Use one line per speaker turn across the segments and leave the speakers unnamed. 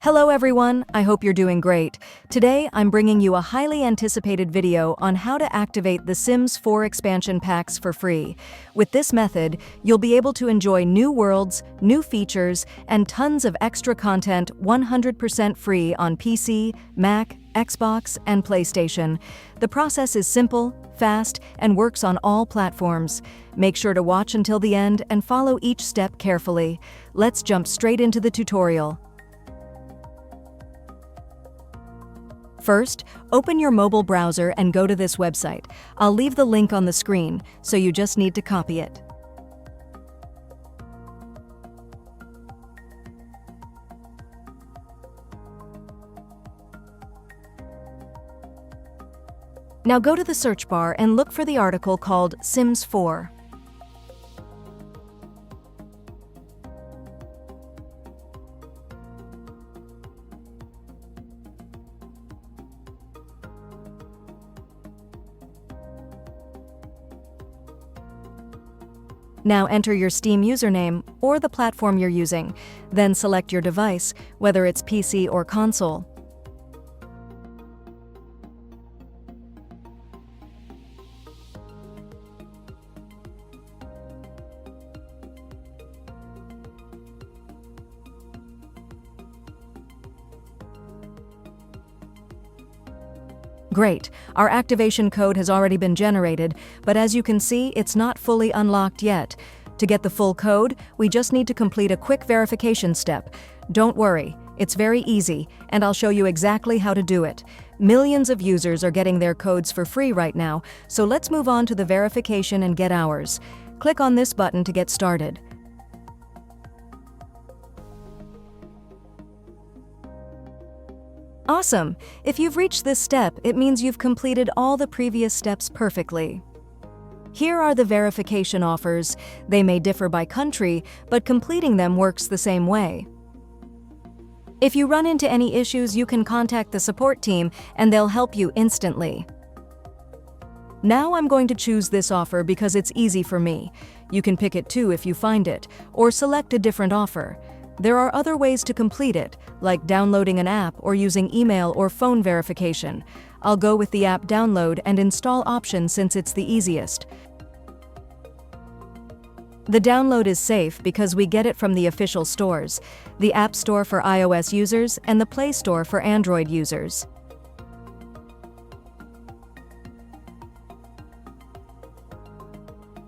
Hello everyone, I hope you're doing great. Today, I'm bringing you a highly anticipated video on how to activate the Sims 4 expansion packs for free. With this method, you'll be able to enjoy new worlds, new features, and tons of extra content 100% free on PC, Mac, Xbox, and PlayStation. The process is simple, fast, and works on all platforms. Make sure to watch until the end and follow each step carefully. Let's jump straight into the tutorial. First, open your mobile browser and go to this website. I'll leave the link on the screen, so you just need to copy it. Now go to the search bar and look for the article called Sims 4. Now enter your Steam username or the platform you're using, then select your device, whether it's PC or console. Great, our activation code has already been generated, but as you can see, it's not fully unlocked yet. To get the full code, we just need to complete a quick verification step. Don't worry, it's very easy, and I'll show you exactly how to do it. Millions of users are getting their codes for free right now, so let's move on to the verification and get ours. Click on this button to get started. Awesome! If you've reached this step, it means you've completed all the previous steps perfectly. Here are the verification offers. They may differ by country, but completing them works the same way. If you run into any issues, you can contact the support team and they'll help you instantly. Now I'm going to choose this offer because it's easy for me. You can pick it too if you find it, or select a different offer. There are other ways to complete it, like downloading an app or using email or phone verification. I'll go with the app download and install option since it's the easiest. The download is safe because we get it from the official stores, the App Store for iOS users and the Play Store for Android users.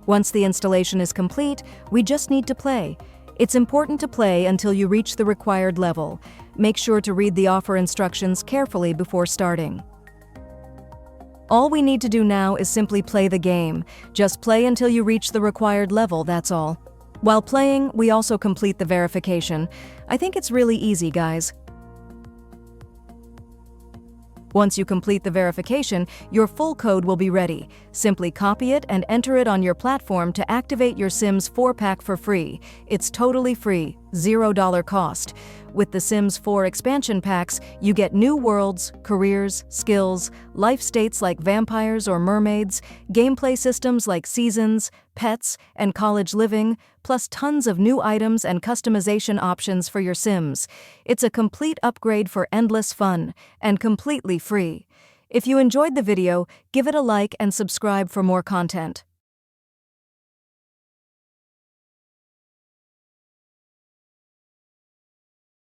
Once the installation is complete, we just need to play. It's important to play until you reach the required level. Make sure to read the offer instructions carefully before starting. All we need to do now is simply play the game. Just play until you reach the required level, that's all. While playing, we also complete the verification. I think it's really easy, guys. Once you complete the verification, your full code will be ready. Simply copy it and enter it on your platform to activate your Sims 4 pack for free. It's totally free, $0 cost. With the Sims 4 expansion packs, you get new worlds, careers, skills, life states like vampires or mermaids, gameplay systems like seasons, pets, and college living, plus tons of new items and customization options for your Sims. It's a complete upgrade for endless fun, and completely free. If you enjoyed the video, give it a like and subscribe for more content.